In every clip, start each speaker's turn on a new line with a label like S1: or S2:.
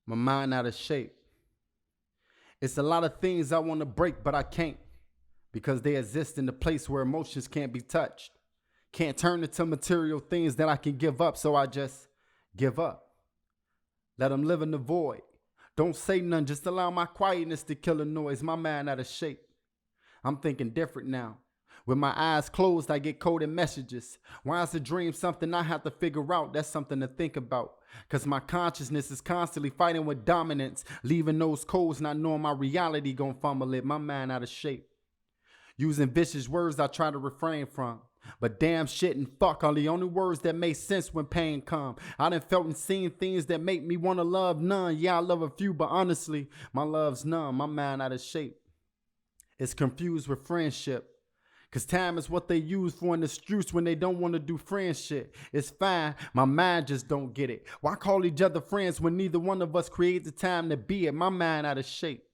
S1: my mind out of shape. It's a lot of things I want to break, but I can't, because they exist in a place where emotions can't be touched. Can't turn into material things that I can give up, so I just give up. Let them live in the void. Don't say none, just allow my quietness to kill the noise. My mind out of shape. I'm thinking different now. With my eyes closed, I get coded messages. Why is a dream something I have to figure out? That's something to think about. Cause my consciousness is constantly fighting with dominance, leaving those codes not knowing my reality gon' fumble it. My mind out of shape. Using vicious words I try to refrain from. But damn shit and fuck are the only words that make sense when pain come. I done felt and seen things that make me wanna love none. Yeah, I love a few, but honestly, my love's none. My mind out of shape. It's confused with friendship. Cause time is what they use for an excuse when they don't want to do friend shit. It's fine, my mind just don't get it. Why call each other friends when neither one of us creates the time to be it? My mind out of shape.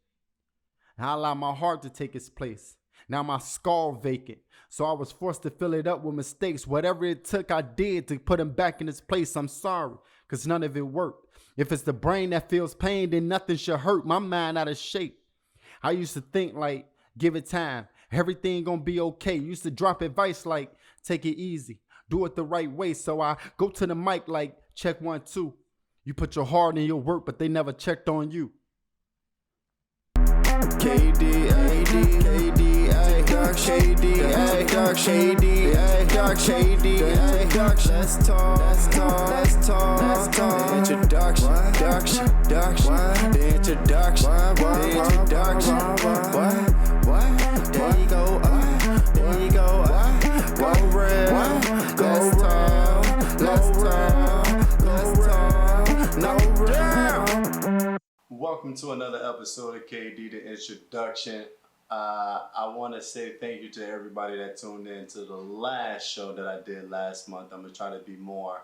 S1: I allow my heart to take its place. Now my skull vacant. So I was forced to fill it up with mistakes. Whatever it took, I did to put him back in his place. I'm sorry, cause none of it worked. If it's the brain that feels pain, then nothing should hurt. My mind out of shape. I used to think like, give it time. Everything gonna be okay. Used to drop advice like, take it easy. Do it the right way. So I go to the mic like, check 1, 2. You put your heart in your work, but they never checked on you.
S2: K.E.D, K.E.D, dark shady, dark shady, dark shady, dark. Let's talk, let's talk, let's talk, let's talk. The introduction, the introduction, the introduction. What? There you go, there you go, go red, go round, let's talk, no round.
S3: Welcome to another episode of K.E.D, the introduction. I want to say thank you to everybody that tuned in to the last show that I did last month. I'm going to try to be more,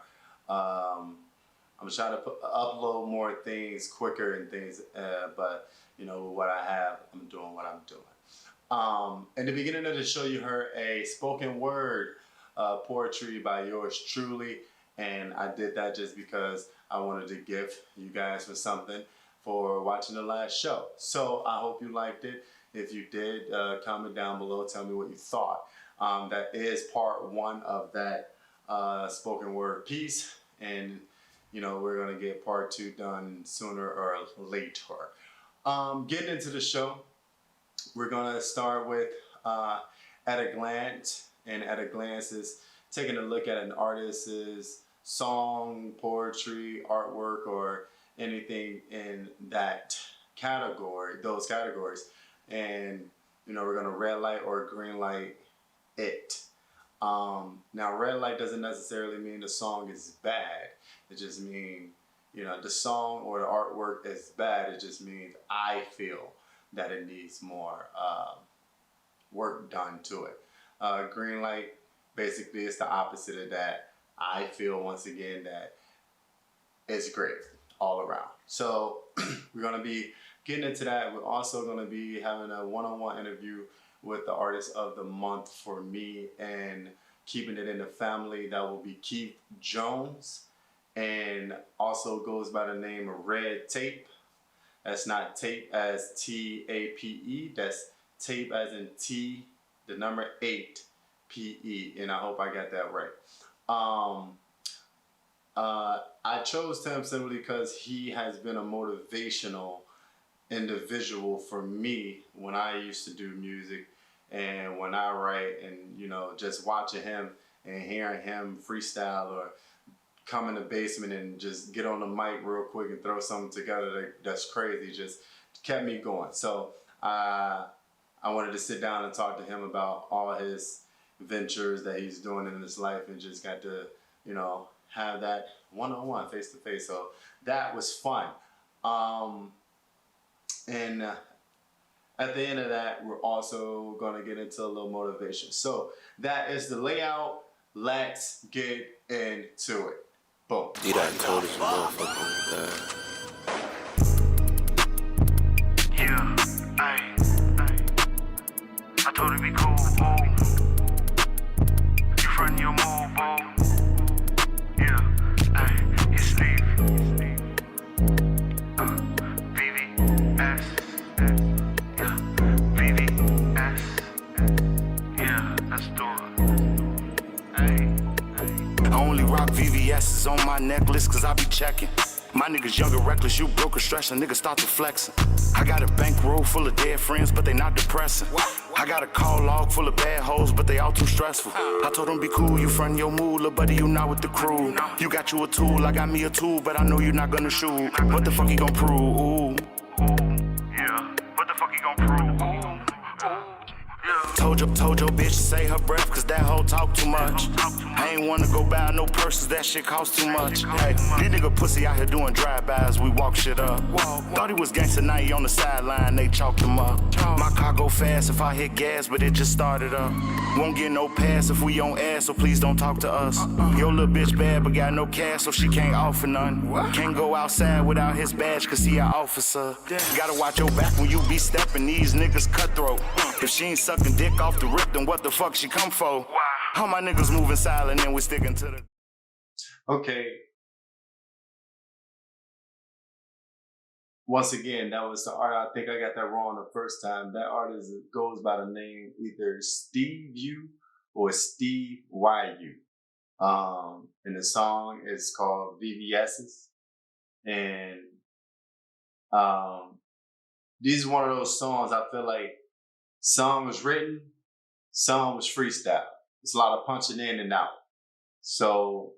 S3: I'm going to try to upload more things quicker and things, but you know, what I have, I'm doing what I'm doing. In the beginning of the show, you heard a spoken word poetry by yours truly, and I did that just because I wanted to gift you guys with something for watching the last show. So I hope you liked it. If you did, comment down below, tell me what you thought. That is part 1 of that spoken word piece, and you know, we're gonna get part 2 done sooner or later. Getting into the show, we're gonna start with At a Glance, and At a Glance is taking a look at an artist's song, poetry, artwork, or anything in that category, those categories, and you know, we're gonna red light or green light it. Now, red light doesn't necessarily mean the song is bad. It just means, you know, the song or the artwork is bad. It just means I feel that it needs more work done to it. Green light basically is the opposite of that. I feel once again that it's great all around. So we're gonna be getting into that. We're also gonna be having a one-on-one interview with the artist of the month for me, and keeping it in the family. That will be Keith Jones, and also goes by the name of Red Tape. That's not tape as T-A-P-E. That's tape as in T, the number 8, P-E. And I hope I got that right. I chose him simply because he has been a motivational individual for me when I used to do music and when I write, and you know, just watching him and hearing him freestyle or come in the basement and just get on the mic real quick and throw something together that's crazy just kept me going. So I wanted to sit down and talk to him about all his ventures that he's doing in his life, and just got to, you know, have that one-on-one, face-to-face. So that was fun. And at the end of that, we're also going to get into a little motivation. So that is the layout. Let's get into it. Boom.
S2: You done told us, motherfucker.
S4: Yeah, I told her be cool, you front your move, yeah, it's Steve.
S5: pieces on my necklace, cause I be checking. My niggas younger, reckless, you broke a stretch, and niggas start to flexing. I got a bankroll full of dead friends, but they not depressing. I got a call log full of bad hoes, but they all too stressful. I told them be cool, you front your mood, little buddy, you not with the crew. You got you a tool, I got me a tool, but I know you not gonna shoot. What the fuck he gon' prove? Ooh.
S4: Yeah, what the fuck he gon' prove?
S5: Told your bitch to say her breath, cause that hoe talk too much. I ain't wanna go buy no purses, that shit cost too much. Hey, these nigga pussy out here doing drive-bys, we walk shit up. Thought he was gangsta, now he on the sideline, they chalked him up. My car go fast if I hit gas, but it just started up. Won't get no pass if we on ass, so please don't talk to us. Your little bitch bad, but got no cash, so she can't offer none. Can't go outside without his badge, cause he an officer. Gotta watch your back when you be stepping, these niggas cutthroat. If she ain't sucking dick off the rip, then what the fuck she come for? How my niggas moving silent and we sticking to the...
S3: Okay. Once again, that was the art. I think I got that wrong the first time. That artist goes by the name either SteveYu or SteveYu. And the song is called VVS's. And this is one of those songs I feel like some was written, some was freestyle. It's a lot of punching in and out. So,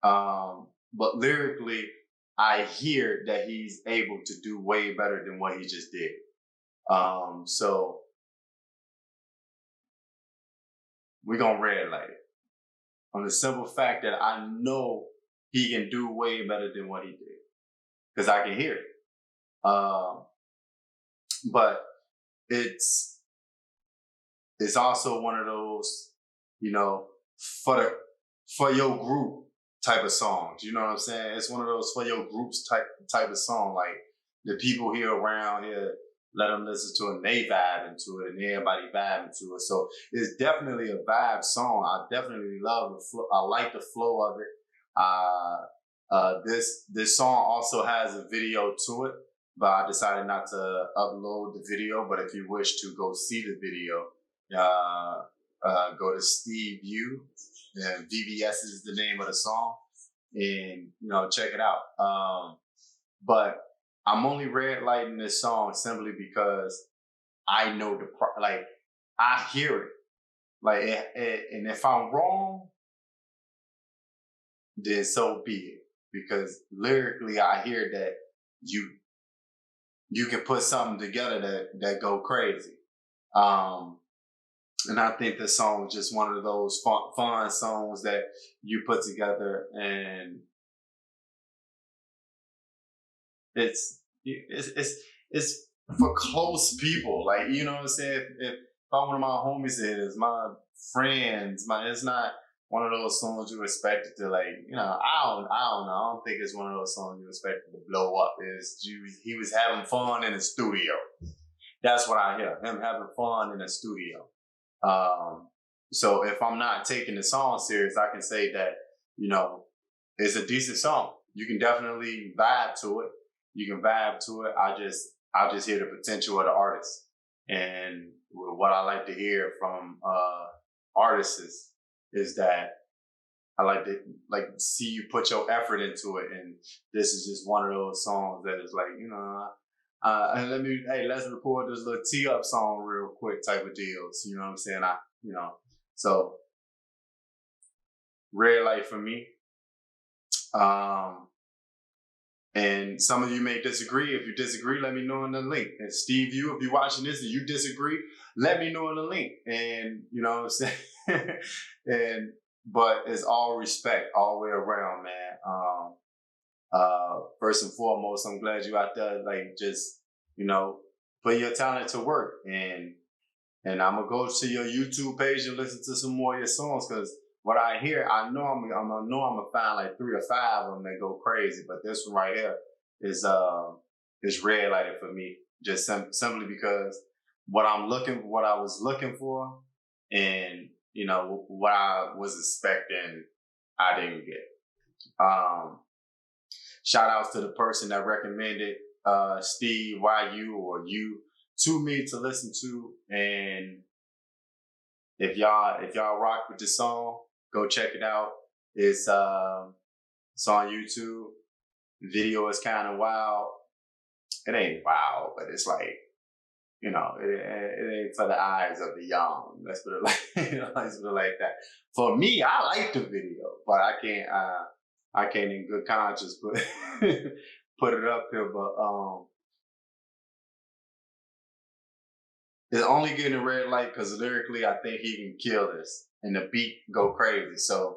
S3: but lyrically, I hear that he's able to do way better than what he just did. So we're gonna red light it on the simple fact that I know he can do way better than what he did because I can hear it. But it's also one of those, you know, for your group type of songs. You know what I'm saying? It's one of those for your groups type of song. Like the people here around here, let them listen to it and they vibe into it and everybody vibe into it. So it's definitely a vibe song. I definitely love the flow. I like the flow of it. This song also has a video to it, but I decided not to upload the video. But if you wish to go see the video, go to SteveYu, and VVS is the name of the song, and check it out. But I'm only red lighting this song simply because I know I hear it, and if I'm wrong, then so be it. Because lyrically, I hear that you can put something together that go crazy. And I think this song is just one of those fun songs that you put together, and it's for close people. Like, you know what I'm saying? If one of my homies is my friends, it's not one of those songs you expected to I don't know. I don't think it's one of those songs you expected to blow up. He was having fun in the studio. That's what I hear. Him having fun in the studio. So if I'm not taking the song serious, I can say that, it's a decent song. You can definitely vibe to it. You can vibe to it. I just hear the potential of the artist. And what I like to hear from artists is that I like to see you put your effort into it. And this is just one of those songs that is and let's record this little tee up song real quick type of deals. You know what I'm saying? So red light for me. And some of you may disagree. If you disagree, let me know in the link. And SteveYu, if you're watching this and you disagree, let me know in the link. And you know what I'm saying? But it's all respect all the way around, man. First and foremost, I'm glad you out there, put your talent to work. And I'm gonna go to your YouTube page and listen to some more of your songs, because what I hear, I know I'm gonna find like 3 or 5 of them that go crazy. But this one right here is red lighted for me, just simply because what I was looking for, and what I was expecting, I didn't get. Shout outs to the person that recommended SteveYu or you to me to listen to. And if y'all rock with the song, go check it out. It's It's on YouTube. The video is kind of wild. It ain't wild, but it's like, you know, it ain't for the eyes of the young. Let's put it like, let's put it like that. For me, I like the video, but I can't in good conscience put put it up here. But it's only getting a red light because lyrically, I think he can kill this, and the beat go crazy. So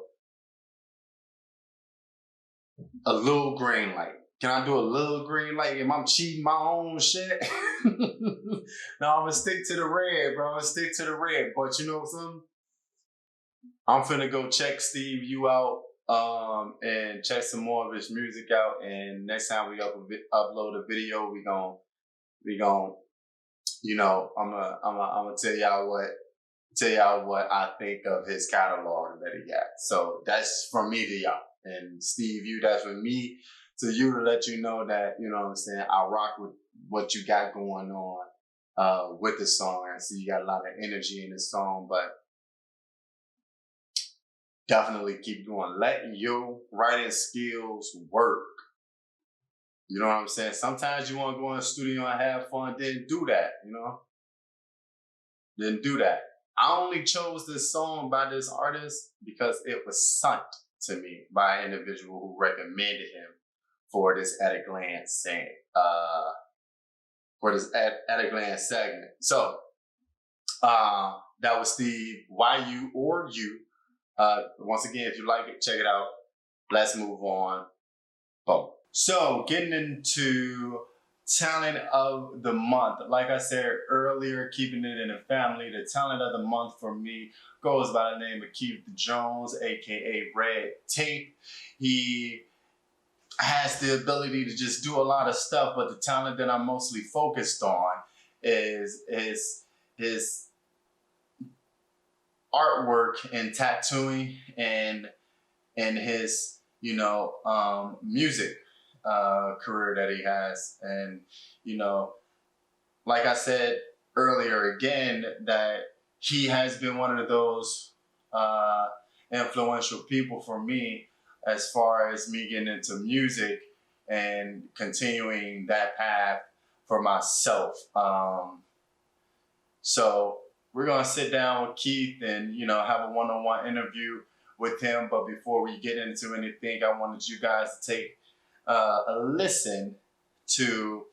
S3: a little green light. Can I do a little green light? Am I cheating my own shit? No, I'm gonna stick to the red, bro. I'm gonna stick to the red. But you know something? I'm finna go check SteveYu out and check some more of his music out. And next time we upload a video, we gon' you know, I'm gonna tell y'all what I think of his catalog that he got. So that's from me to y'all. And SteveYu, that's from me to you, to let you know that, you know what I'm saying, I rock with what you got going on with the song. I see you got a lot of energy in the song, but definitely keep going. Let your writing skills work. You know what I'm saying? Sometimes you want to go in the studio and have fun. Didn't do that, you know? Didn't do that. I only chose this song by this artist because it was sent to me by an individual who recommended him for this at a glance segment. So that was SteveYu or you. Once again, if you like it, check it out. Let's move on. Boom. So getting into talent of the month. Like I said earlier, keeping it in the family, the talent of the month for me goes by the name of K.E.D Jones, aka Red Tape. He has the ability to just do a lot of stuff, but the talent that I'm mostly focused on is his artwork and tattooing and his, you know, music career that he has. And, you know, like I said earlier again, that he has been one of those influential people for me as far as me getting into music and continuing that path for myself. So we're gonna sit down with Keith and, you know, have a one-on-one interview with him. But before we get into anything, I wanted you guys to take a listen to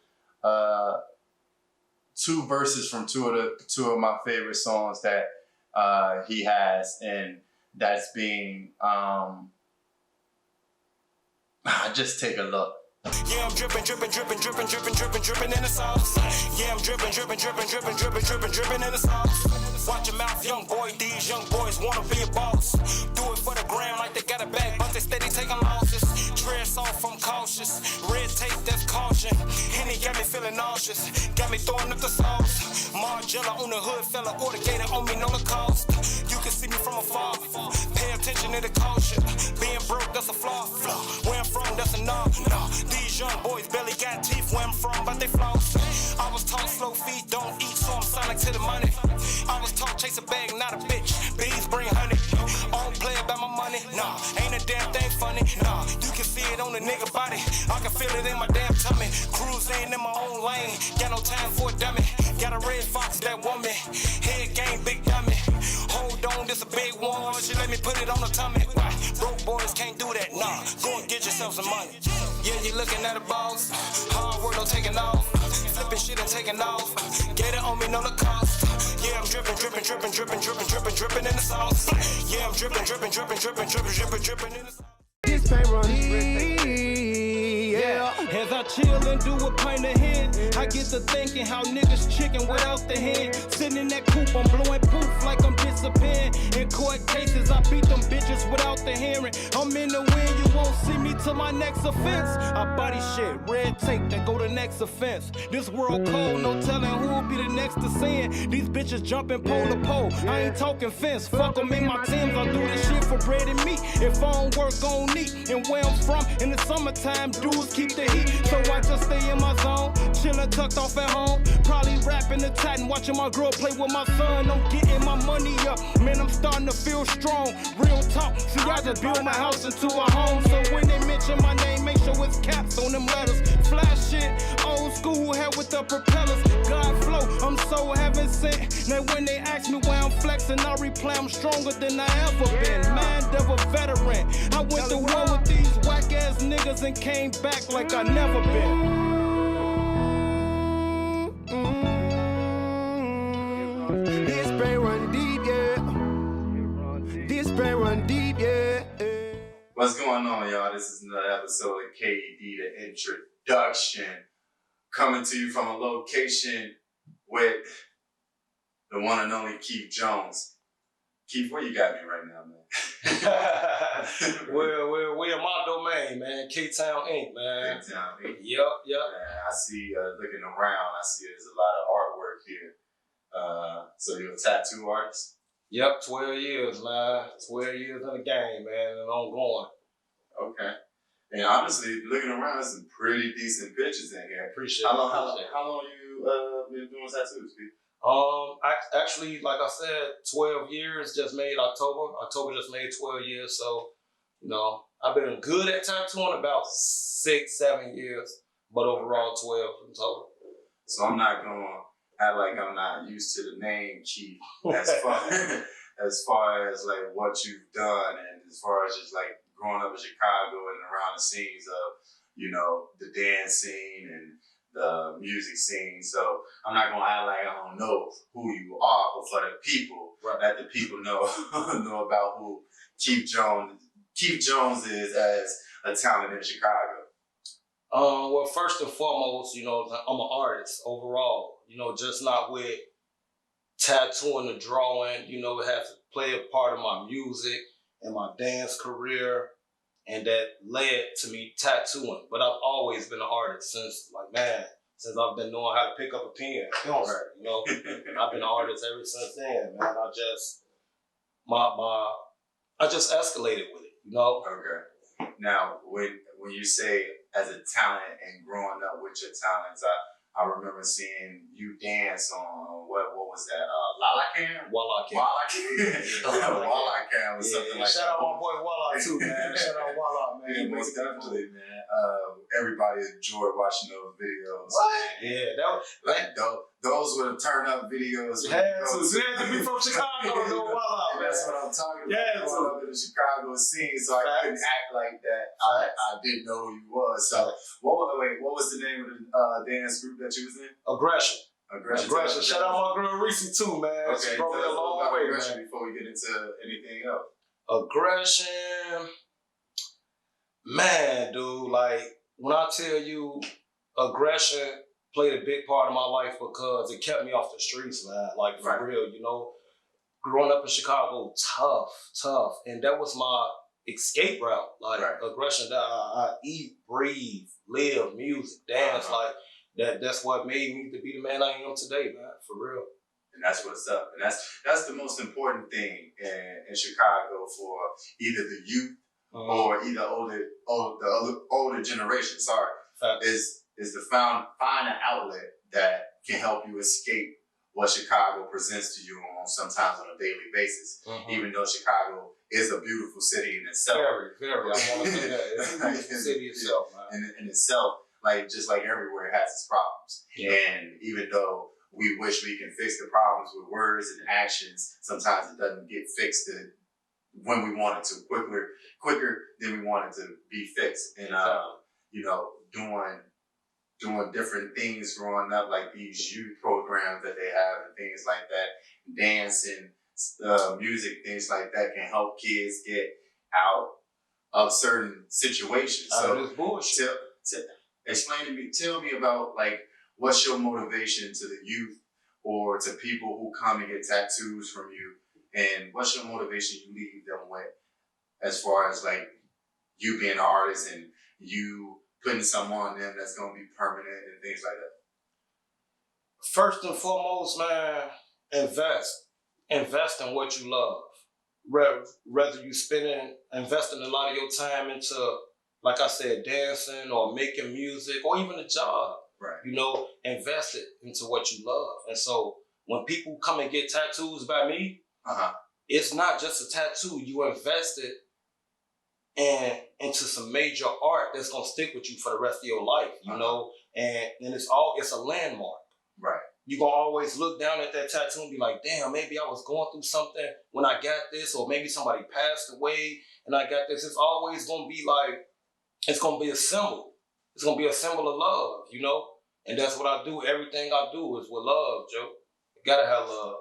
S3: two verses from two of my favorite songs that he has, and that's being just take a look.
S5: Yeah, I'm dripping, dripping, dripping, dripping, dripping, dripping, dripping in the sauce. Yeah, I'm dripping, dripping, dripping, dripping, dripping, dripping, dripping in the sauce. Watch your mouth, young boy. These young boys wanna be a boss. Do it for the gram like they got a bag, but they steady taking losses. Tread soft, I'm cautious. Red tape, that's caution. Henny got me feeling nauseous. Got me throwing up the sauce. Margella on the hood, fella, order gator on me, know the cost. You can see me from afar. Pay attention to the culture. Being broke, that's a flaw. Where I'm from, that's a no. These young boys barely got teeth where I'm from, but they floss. I was taught slow feet, don't eat, so I'm sonic to the money. I was taught chase a bag, not a bitch. Bees bring honey. I don't play about my money, nah. Ain't a damn thing funny, nah. You can see it on the nigga body. I can feel it in my damn tummy. Cruising in my own lane. Got no time for a dummy. Got a red fox that woman. Head game, big dummy. Hold on, this a big one. She let me put it on the tummy. Why? Broke boys can't do that, nah. Go and get yourself some money. Yeah, you looking at a boss. Hard work, no taking off. Flipping shit and taking off. Get it on me, know the cost. Yeah, I'm dripping, dripping, dripping, dripping, dripping, dripping, dripping in the sauce. Yeah, I'm dripping, dripping, dripping, dripping, dripping, dripping, dripping in the sauce.
S2: This can't run yeah.
S6: As I chill and do a pint of hen, I get to thinking how niggas chicken without the hand. Sitting in that coupe, I'm blowing poof like I'm disappearing. In court cases, I beat them bitches without the hearing. I'm in the wind, you won't see me till my next offense. I body shit, red tape, then go to next offense. This world cold, no telling who'll be the next to sin. These bitches jumping pole to pole, I ain't talking fence. Fuck them in my Timbs, I do this shit for bread and meat. If I don't work, gon' eat. And where I'm from, in the summertime, dudes keep the heat. So I just stay in my zone, chillin' tucked off at home. Probably rapping the Titan, watching my girl play with my son. I'm getting my money up, man, I'm starting to feel strong. Real talk, see I just built my house into a home. So when they mention the propellers, God flow, I'm so heaven sent. Now when they ask me why I'm flexing, I reply I'm stronger than I ever been. Mind of a veteran, I went to war with these whack ass niggas and came back like I never been.
S2: This brain run deep, yeah. This brain run deep, yeah.
S3: What's going on, y'all? This is another episode of K.E.D, the introduction. Coming to you from a location with the one and only Keith Jones. Keith, where you got me right now, man?
S7: We're in my domain, man. K-Town Inc., man.
S3: K-Town Inc.
S7: Yep.
S3: I see, looking around, I see there's a lot of artwork here. So you're a tattoo artist?
S7: Yep, 12 years, man. 12 years in the game, man, and ongoing.
S3: Okay. And honestly, looking around, there's some pretty decent pictures in here.
S7: Appreciate it.
S3: How long you been doing tattoos, Pete?
S7: Actually, like I said, 12 years just made October. October just made 12 years, so, I've been good at tattooing about 6-7 years, but overall 12 in total.
S3: So I'm not going to act like I'm not used to the name Keith as far as like what you've done and as far as just like growing up in Chicago and around the scenes of, the dance scene and the music scene. So I'm not going to act like I don't know who you are, but for the people, let the people know about who Keith Jones is as a talent in Chicago.
S7: Well, first and foremost, I'm an artist overall, just not with tattooing and drawing, it has to play a part of my music and my dance career, and that led to me tattooing. But I've always been an artist since I've been knowing how to pick up a pen. I've been an artist ever since then, man. I just escalated with it,
S3: Okay. Now, when you say as a talent and growing up with your talents, I remember seeing you dance on what was that?
S7: Walla Cam
S3: or something like that.
S7: Shout out my boy Walla too, man. Shout out Walla, man.
S3: Yeah, most definitely, man. Everybody enjoyed watching those videos.
S7: Yeah, that was
S3: like those were the turn up videos.
S7: You had to be from Chicago to know Walla, man.
S3: That's what I'm talking about.
S7: Yeah,
S3: growing up in the Chicago scene, so I couldn't act like that. I didn't know who you was. So what was the name of the dance group that you was in?
S7: Aggression. Shout out my girl Reese too, man.
S3: Okay,
S7: she brought me a long way,
S3: Aggression
S7: man.
S3: before we get into anything else.
S7: Aggression, man, dude. Like when I tell you, Aggression played a big part of my life because it kept me off the streets, man. Like for real, growing up in Chicago, tough, and that was my escape route. Like Aggression, that I eat, breathe, live, music, dance, like. That's what made me to be the man I am today, man, for real.
S3: And that's what's up. And that's the most important thing in Chicago for either the youth or either the older generation, is to find an outlet that can help you escape what Chicago presents to you sometimes on a daily basis. Even though Chicago is a beautiful city in itself.
S7: Very. I want to say that. It's a beautiful city itself, man.
S3: In itself. Like, just like everywhere, it has its problems. Yeah. And even though we wish we can fix the problems with words and actions, sometimes it doesn't get fixed when we want it to, quicker than we want it to be fixed. And, doing different things growing up, like these youth programs that they have and things like that, dancing, music, things like that can help kids get out of certain situations.
S7: Out of this bullshit.
S3: Tell me about like what's your motivation to the youth or to people who come and get tattoos from you, and what's your motivation you leave them with as far as like you being an artist and you putting something on them that's gonna be permanent and things like that.
S7: First and foremost, man, invest in what you love. Whether you investing a lot of your time into, like I said, dancing or making music or even a job, invest it into what you love. And so when people come and get tattoos by me, it's not just a tattoo. You invest it and into some major art that's gonna stick with you for the rest of your life, you know? And it's a landmark.
S3: Right.
S7: You're gonna always look down at that tattoo and be like, damn, maybe I was going through something when I got this, or maybe somebody passed away and I got this. It's always gonna be like, it's gonna be a symbol. It's gonna be a symbol of love, you know? And that's what I do. Everything I do is with love, Joe. You gotta have love.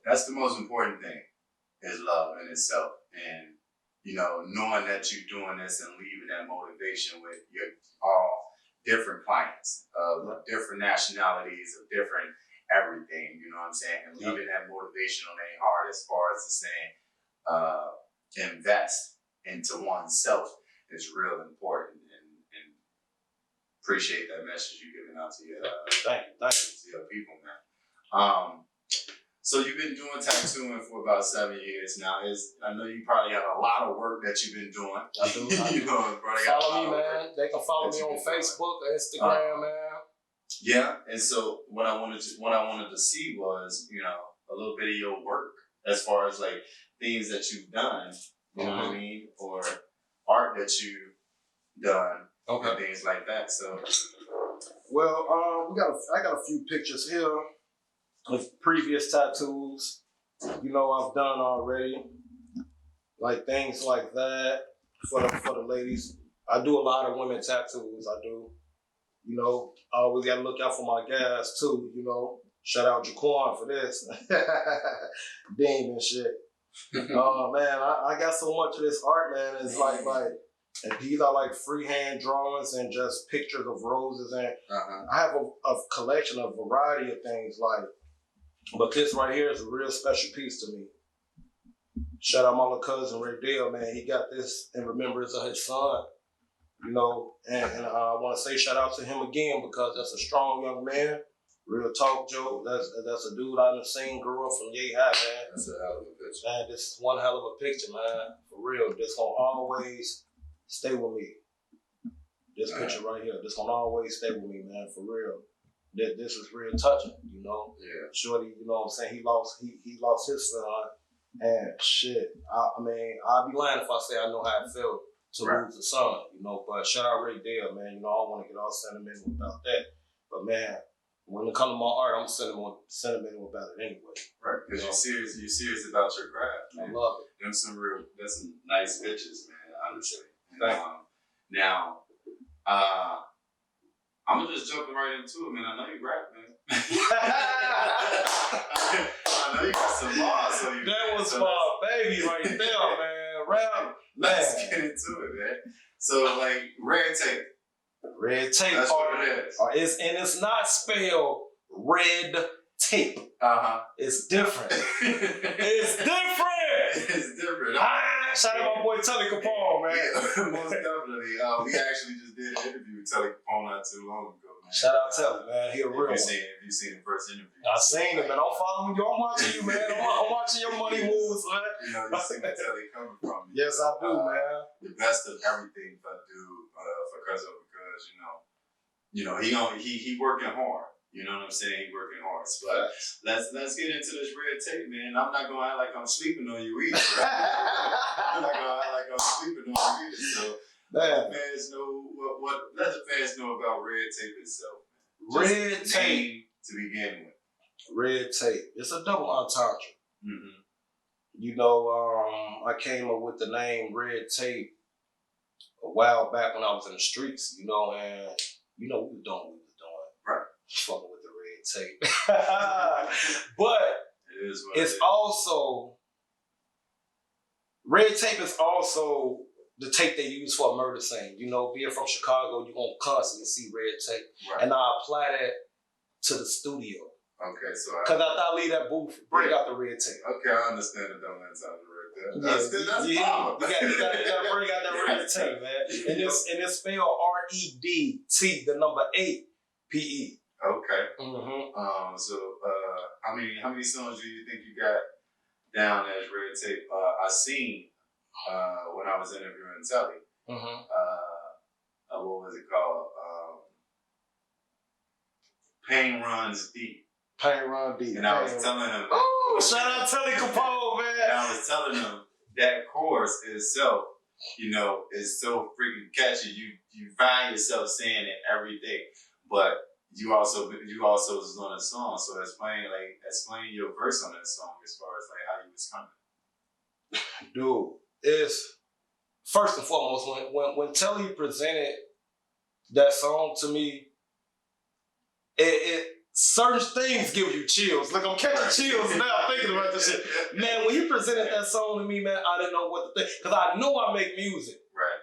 S3: That's the most important thing, is love in itself. And, you know, knowing that you're doing this and leaving that motivation with your all different clients of different nationalities, of different everything, you know what I'm saying? And leaving that motivation on their heart as far as saying, invest into oneself is real important. And appreciate that message you're giving out to your, to your people, man. So you've been doing tattooing for about 7 years now. I know you probably have a lot of work that you've been doing.
S7: I do.
S3: You know,
S7: follow me, man. They can follow me on Facebook or Instagram, man.
S3: Yeah, and so what I wanted to see was, you know, a little bit of your work as far as like things that you've done, you know what I mean, or art that you've done, and things like that. So,
S7: well, I got a few pictures here of previous tattoos, you know, I've done already, like things like that for the ladies. I do a lot of women tattoos. I do, you know. I always got to look out for my guys too, you know. Shout out Jaquan for this, Dean and shit. Oh man, I got so much of this art, man. It's like, and these are like freehand drawings and just pictures of roses, and I have a collection of variety of things like. But this right here is a real special piece to me. Shout out my little cousin Ray Dale, man. He got this in remembrance of his son, you know. And I want to say shout out to him again because that's a strong young man. Real talk, Joe. That's a dude I done seen grow up from Yay High, man.
S3: That's a hell of a picture.
S7: Man, this is one hell of a picture, man. For real. This gonna always stay with me. This picture right here. This gonna always stay with me, man. For real. This is real touching, you know. Yeah. Shorty, you know what I'm saying? He lost his son, and shit. I mean, I'd be lying if I say I know how it felt to lose a son, you know. But shout out Ray Dale, man. You know, I don't want to get all sentimental about that. But man, when it comes to my art, I'm sentimental about it anyway. Right, because
S3: you're serious about your craft, man.
S7: I love it.
S3: That's some nice pictures, man. Honestly.
S7: Thank you.
S3: Now, I'm gonna just jump right into it, man. I know you rap, man. I know you got some bars. So
S7: that was my baby right there, man. Rap.
S3: Let's get into it, man. So, like, red tape.
S7: Red tape.
S3: That's what it is.
S7: It's not spelled red tape. It's different. It's different.
S3: It's different.
S7: Shout out my boy Telly Capone, man.
S3: Most definitely. We actually just did an interview with Telly Capone not too long ago, man.
S7: Shout out Telly, man. He a real one.
S3: If you seen the first interview.
S7: I seen it, man. I'm following you. I'm watching you, man. I'm watching your money moves, man.
S3: You know, you see where Telly coming from.
S7: Yes, I do, man.
S3: The best of everything I do because you know, he working hard. You know what I'm saying? He working hard. But let's get into this red tape, man. I'm not gonna act like I'm sleeping on you either. Right? I'm not gonna act like I'm sleeping on you either. So let the fans know about red tape itself, man.
S7: Red tape
S3: to begin with.
S7: Red tape. It's a double entendre.
S3: Mm-hmm.
S7: You know, I came up with the name Red Tape a while back when I was in the streets, you know, and you know we was doing what we was doing.
S3: Right.
S7: Fucking with the red tape. But it's also red tape is also the tape they use for a murder scene. You know, being from Chicago, you're gonna constantly see red tape. Right. And I apply that to the studio.
S3: Okay, so
S7: because after I leave that booth, bring out the red tape.
S3: Okay, I understand the double entendre right there. That's
S7: you gotta bring out that red tape, man. And it's spelled REDT, the number 8 PE.
S3: Okay.
S7: Mm-hmm.
S3: So how many songs do you think you got down as red tape? I seen when I was interviewing Telly.
S7: Mm-hmm.
S3: What was it called? Pain Runs Deep.
S7: Pain Run Deep.
S3: And I was telling him.
S7: Oh, shout out Telly Capone, man.
S3: And I was telling him that chorus itself, you know, is so freaking catchy. You find yourself saying it every day, but you also was on a song. So explain your verse on that song as far as like how you was coming.
S7: Dude, it's first and foremost when Telly presented that song to me, it certain things give you chills. Like I'm catching chills now thinking about this shit. Man, when he presented that song to me, man, I didn't know what to think. Because I know I make music.
S3: Right.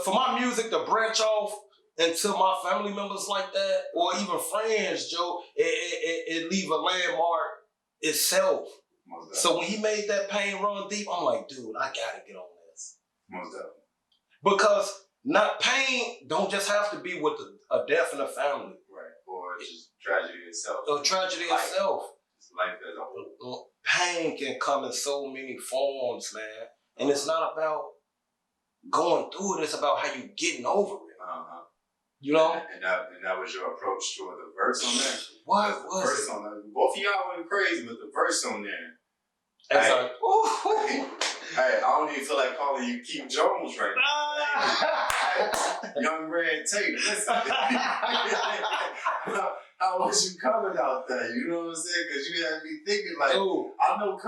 S7: For my music to branch off into my family members like that, or even friends, Joe, it leave a landmark itself. So when he made that Pain Run Deep, I'm like, dude, I gotta get on this.
S3: Most definitely.
S7: Because not pain don't just have to be with a death in a family.
S3: Right. Or just tragedy itself.
S7: Or tragedy itself.
S3: It's life as a whole.
S7: Pain can come in so many forms, man. And it's not about going through it, it's about how you getting over it. You know?
S3: And that was your approach toward the verse on there?
S7: What was
S3: verse
S7: it?
S3: On there. Both of y'all went crazy with the verse on there.
S7: It's
S3: hey,
S7: like,
S3: hey, I don't even feel like calling you Keith Jones right now. Young Red Tate, listen. How was you coming out there? You know what I'm saying? Because you had me thinking like,
S7: dude,
S3: I know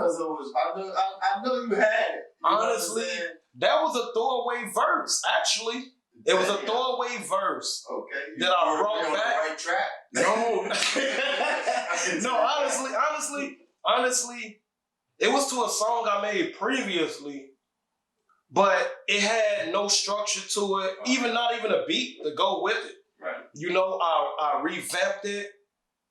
S3: you had it.
S7: Honestly, that was a throwaway verse, actually. It was a throwaway verse.
S3: Okay.
S7: That I brought back.
S3: On the right track?
S7: No. No, honestly, it was to a song I made previously, but it had no structure to it, not even a beat to go with it.
S3: Right.
S7: You know, I revamped it.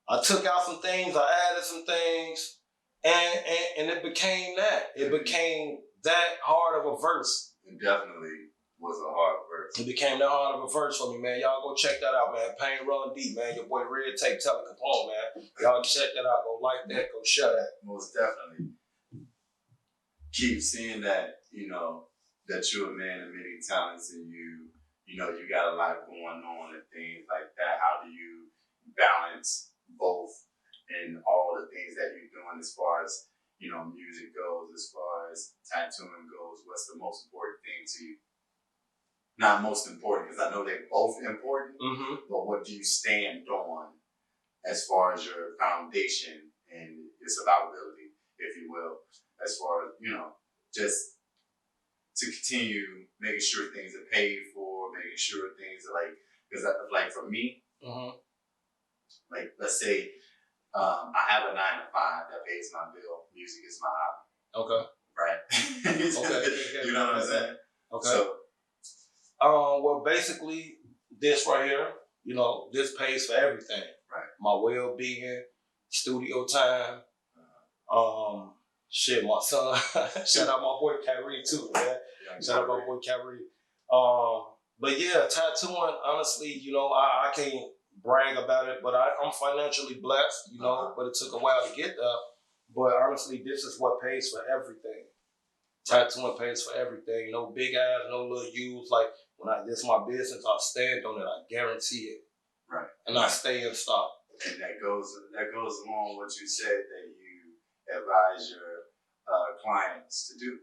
S7: I took out some things, I added some things, and it became that. It became that hard of a verse.
S3: It definitely was a hard verse.
S7: It became that hard of a verse for me, man. Y'all go check that out, man. Pain Run Deep, man. Your boy Red Tape Telly Capone, man. Y'all check that out. Go like that. Go share that.
S3: Most definitely. Keep seeing that, you know, that you're a man of many talents and you know, you got a lot going on and things like that. How do you balance both in all the things that you're doing as far as, you know, music goes, as far as tattooing goes? What's the most important thing to you? Not most important, because I know they're both important, but what do you stand on as far as your foundation and your survivability, if you will, as far as, you know, just to continue making sure things are paid for, making sure things are like, because like for me, like let's say I have a 9-to-5 that pays my bill. Music is my hobby.
S7: Okay.
S3: Right.
S7: Okay.
S3: You know what I'm saying?
S7: Okay.
S3: So,
S7: well, basically, this right here, you know, this pays for everything.
S3: Right.
S7: My well-being, studio time, shit, my son. Shout out my boy Kyrie too, man. Shout out my boy Kyrie. But yeah, tattooing, honestly, you know, I can't brag about it, but I'm financially blessed, you know, but it took a while to get there. But honestly, this is what pays for everything. Tattooing pays for everything. No big ass, no little U's. Like, this is my business, I stand on it, I guarantee it.
S3: Right.
S7: And I stay in stock.
S3: And that goes along what you said that you advise your clients to do.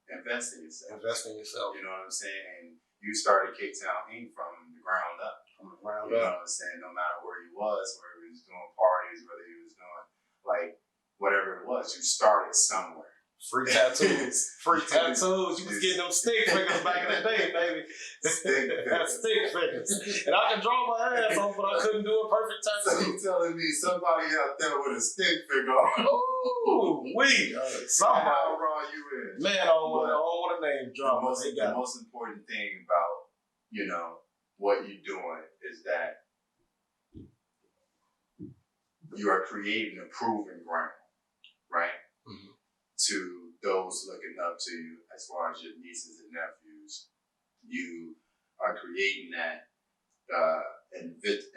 S3: Invest in yourself.
S7: Invest in yourself.
S3: You know what I'm saying? And you started K-Town Inc. from the ground up.
S7: From the ground
S3: you
S7: up.
S3: know what I'm saying? No matter where he was doing parties, whether he was doing like whatever it was, you started somewhere.
S7: Free tattoos. Free tattoos. You was getting them stick figures back in the day, baby.
S3: Stick
S7: figures. And I can draw my ass off, but I couldn't do a perfect tattoo.
S3: So you telling me somebody out there with a stick figure on?
S7: Ooh, somebody.
S3: How raw you is?
S7: Man, I don't want to name drop.
S3: The most important thing about, you know, what you're doing is that you are creating a proving ground, right? To those looking up to you, as far as your nieces and nephews, you are creating that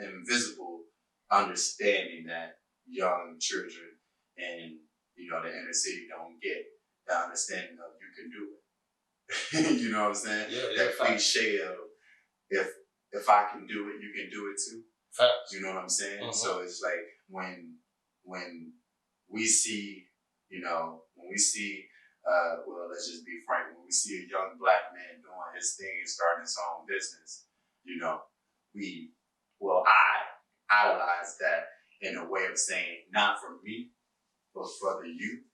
S3: invisible understanding that young children and, you know, the inner city don't get. The understanding of you can do it. You know what I'm saying?
S7: Yeah,
S3: that cliche of if I can do it, you can do it too.
S7: Facts.
S3: You know what I'm saying? So it's like when we see, you know, well, let's just be frank. When we see a young black man doing his thing and starting his own business, you know, I idolize that in a way of saying, not for me, but for the youth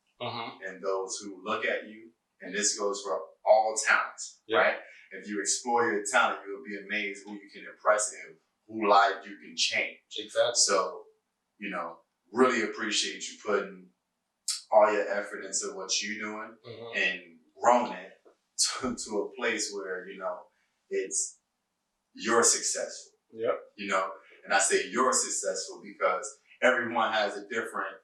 S3: and those who look at you. And this goes for all talents, right? If you explore your talent, you'll be amazed who you can impress and who life you can change.
S7: Exactly.
S3: So, you know, really appreciate you putting all your effort into what you're doing and growing it to a place where, you know, you're successful.
S7: Yep.
S3: You know, and I say you're successful because everyone has a different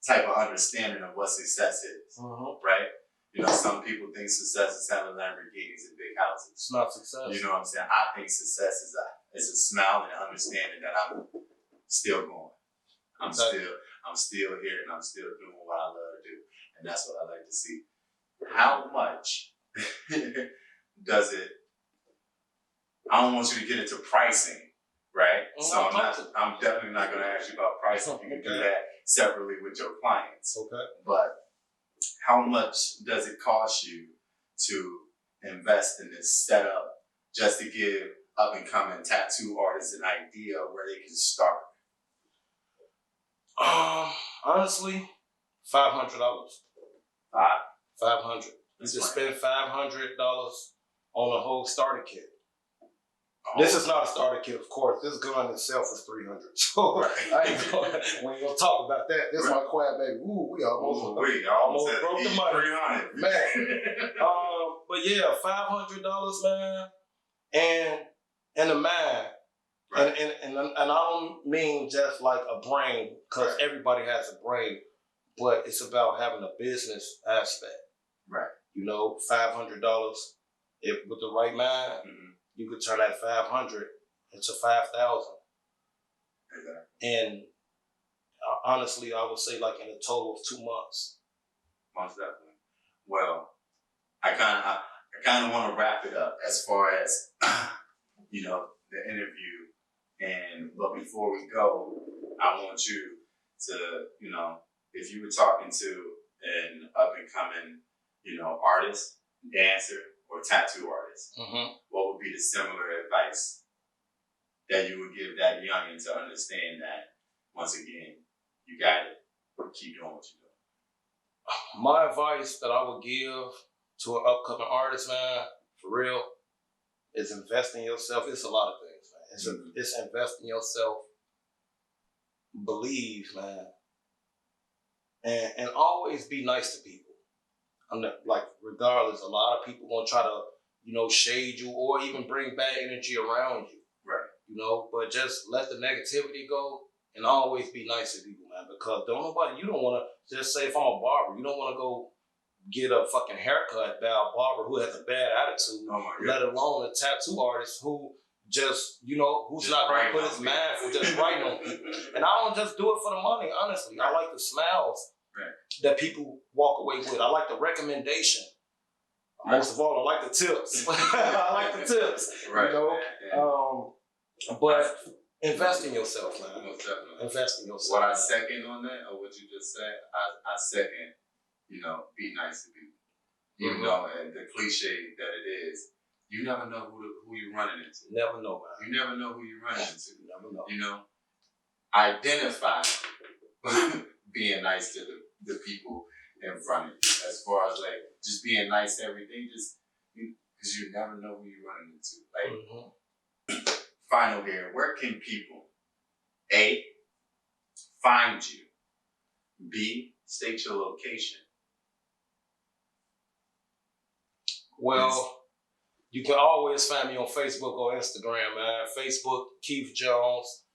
S3: type of understanding of what success is, right? You know, some people think success is having Lamborghinis and big houses.
S7: It's not success.
S3: You know what I'm saying? I think success is a smile and understanding that I'm still going. I'm still here and I'm still doing what I love to do. And that's what I like to see. How much does it, I don't want you to get into pricing, right? So I'm definitely not going to ask you about pricing. You can do that separately with your clients.
S7: Okay.
S3: But how much does it cost you to invest in this setup just to give up and coming tattoo artists an idea where they can start?
S7: Honestly, $500. $500. You just spend $500 on a whole starter kit. This is not a starter kit, of course. This gun itself is $300. So I ain't gonna talk about that. This is my quad baby. Ooh, we almost broke the money.
S3: 300.
S7: Man. But yeah, $500, man, and a mind. Right. And I don't mean just like a brain, because everybody has a brain, but it's about having a business aspect.
S3: Right.
S7: You know, $500, if with the right mind, you could turn that 500 into 5,000.
S3: Exactly.
S7: And honestly, I would say like in a total of 2 months.
S3: Most definitely. Well, I kind of want to wrap it up as far as you know, the interview. But before we go, I want you to, you know, if you were talking to an up and coming, you know, artist, dancer, or tattoo artist, what would be the similar advice that you would give that youngin to understand that, once again, you got it, keep doing what you're doing?
S7: My advice that I would give to an upcoming artist, man, for real, is invest in yourself. It's a lot of things, man. It's invest in yourself. Believe, man. And always be nice to people. I'm not, like, regardless, a lot of people gonna try to, you know, shade you or even bring bad energy around you.
S3: Right.
S7: You know, but just let the negativity go and always be nice to people, man. Because you don't wanna, just say if I'm a barber, you don't wanna go get a fucking haircut by a barber who has a bad attitude, let alone a tattoo artist who just, you know, who's just not gonna put his mind for just writing on people. And I don't just do it for the money, honestly. I like the smiles that people walk away with. I like the recommendation. Most of all, I like the tips. I like the tips.
S3: Right.
S7: You know? But invest in yourself, man.
S3: Most definitely.
S7: Invest in yourself.
S3: What I second on that, or what you just said, I second, you know, be nice to people. Even though the cliche that it is, you never know who you're running into.
S7: Never know, man.
S3: You never know who you're running into.
S7: You never know.
S3: You know, identify being nice to the people in front of you. As far as like just being nice to everything, because you never know who you're running into. Like, final here, where can people A, find you, B, state your location?
S7: Well, you can always find me on Facebook or Instagram, man. Facebook, Keith Jones.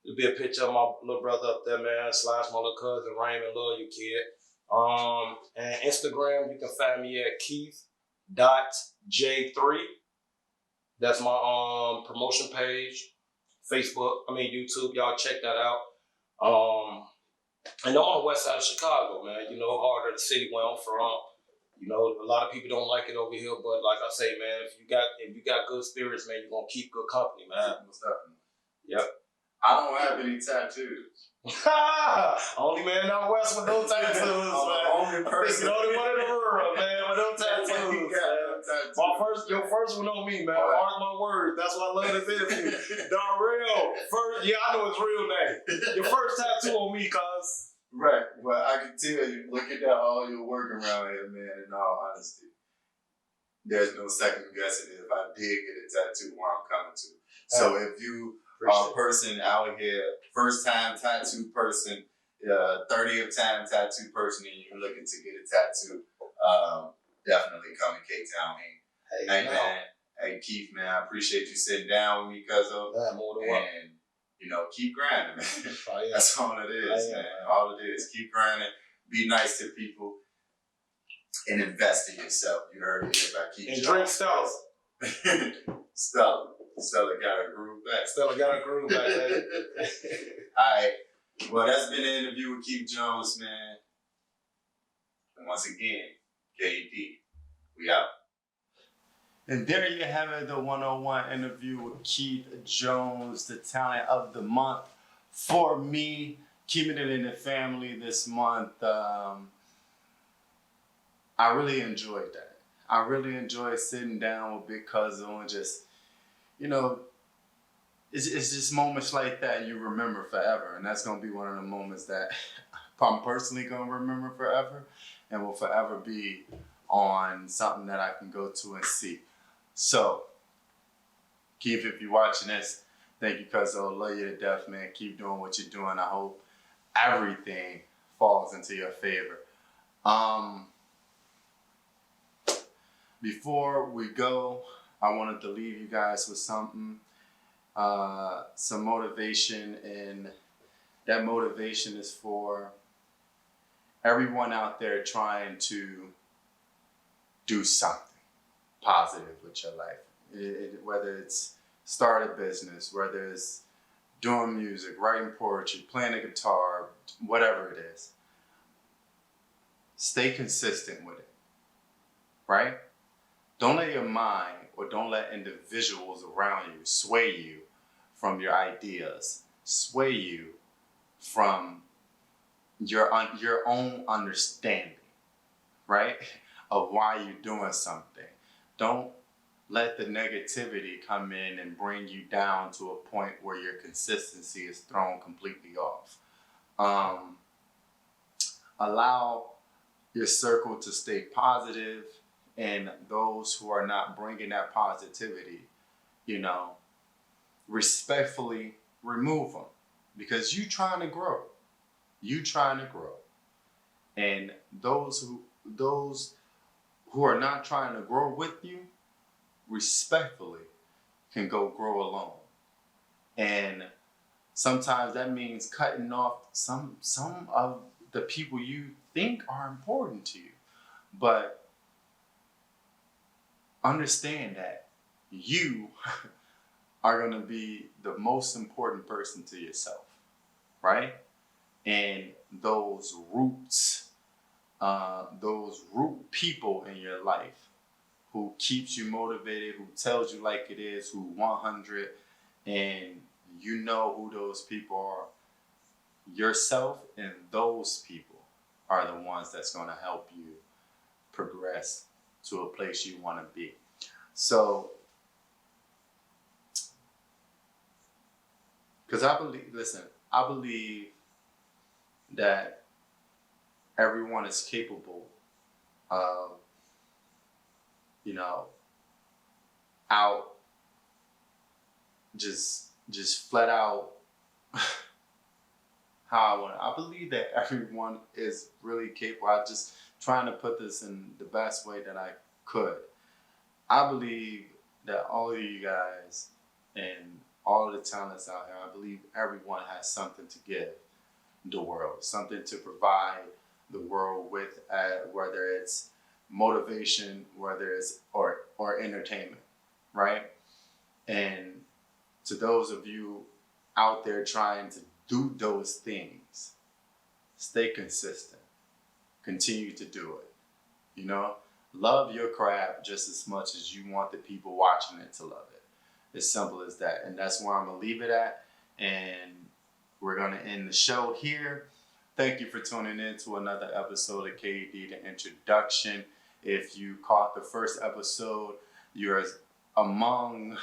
S7: There'll be a picture of my little brother up there, man, / my little cousin, Raymond. Love you, kid. And Instagram, you can find me at Keith.J3. That's my promotion page. YouTube, y'all check that out. And I'm on the west side of Chicago, man. You know, harder the city where I'm from. You know, a lot of people don't like it over here, but like I say, man, if you got good spirits, man, you're gonna keep good company, man.
S3: Most definitely.
S7: Yep.
S3: I don't have any tattoos.
S7: Only man out west with no tattoos,
S3: I'm
S7: man.
S3: the only person.
S7: The only one in the world, man, with no tattoos. Your first one on me, man. Mark my words. That's what I love to say to you. Darrell, first, yeah, I know his real name. Your first tattoo on me, cuz.
S3: Right, but I can tell you, look at that, all your work around here, man, in all honesty. There's no second guessing it if I did get a tattoo where I'm coming to. So if you are a person out here, first time tattoo person, 30th time tattoo person, and you're looking to get a tattoo, definitely come to K-Town. Hey, man. Hey, Keith, man, I appreciate you sitting down with me, cuzzo. And, you know, keep grinding, man. That's all it is, man. All it is. Keep grinding. Be nice to people. And invest in yourself. You heard me here by Keith.
S7: And drink Stella.
S3: Stella got her groove back.
S7: Man.
S3: All right. Well, that's been the interview with Keith Jones, man. And once again, K.E.D. We out. And there you have it, the 101 interview with Keith Jones, the talent of the month for me. Keeping it in the family this month. I really enjoyed that. I really enjoyed sitting down with Big Cuzzo and just, you know, it's just moments like that you remember forever. And that's going to be one of the moments that I'm personally going to remember forever and will forever be on something that I can go to and see. So, Keith, if you're watching this, thank you, Cuzzo. Love you to death, man. Keep doing what you're doing. I hope everything falls into your favor. Before we go, I wanted to leave you guys with something, some motivation, and that motivation is for everyone out there trying to do something positive with your life. Whether it's start a business, whether it's doing music, writing poetry, playing a guitar, whatever it is. Stay consistent with it, right? Don't let your mind or don't let individuals around you sway you from your ideas, sway you from your own understanding, right, of why you're doing something. Don't let the negativity come in and bring you down to a point where your consistency is thrown completely off. Allow your circle to stay positive, and those who are not bringing that positivity, you know, respectfully remove them, because you trying to grow. You trying to grow. And those who are not trying to grow with you, respectfully can go grow alone. And sometimes that means cutting off some of the people you think are important to you. But understand that you are going to be the most important person to yourself, right? And those roots, those root people in your life who keeps you motivated, who tells you like it is, who 100, and you know who those people are. Yourself and those people are the ones that's going to help you progress to a place you want to be. So, because I believe that everyone is capable of, you know, out, just flat out how I want it. I believe that everyone is really capable. I'm just trying to put this in the best way that I could. I believe that all of you guys and all of the talents out here, I believe everyone has something to give the world, something to provide the world with, whether it's motivation, whether it's or entertainment, right? And to those of you out there trying to do those things, stay consistent, continue to do it, you know? Love your craft just as much as you want the people watching it to love it. As simple as that. And that's where I'm going to leave it at. And we're going to end the show here. Thank you for tuning in to another episode of K.E.D, the introduction. If you caught the first episode, you're among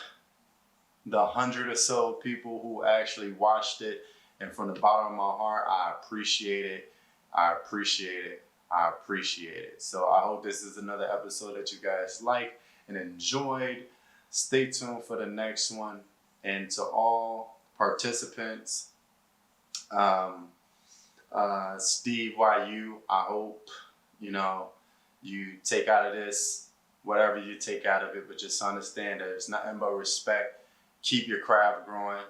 S3: the 100 or so people who actually watched it. And from the bottom of my heart, I appreciate it. I appreciate it. I appreciate it. So I hope this is another episode that you guys like and enjoyed. Stay tuned for the next one. And to all participants, SteveYu, I hope, you take out of this whatever you take out of it, but just understand that it's nothing but respect. Keep your craft growing,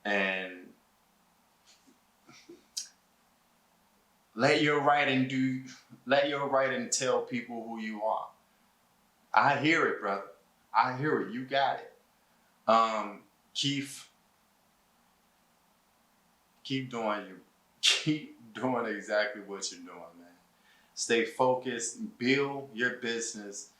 S3: and let your writing tell people who you are. I hear it, brother. I hear it. You got it. Keep doing exactly what you're doing, man. Stay focused, build your business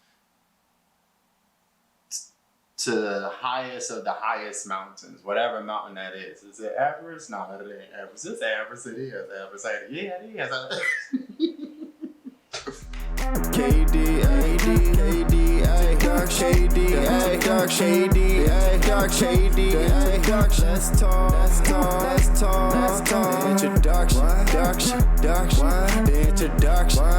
S3: to the highest of the highest mountains, whatever mountain that is. Is it Everest? No, it ain't Everest. It's Everest. It is Everest. Yeah, it is.
S2: K.E.D, dark shady, dark shady, dark shady, dark. Let's talk. The introduction, the introduction.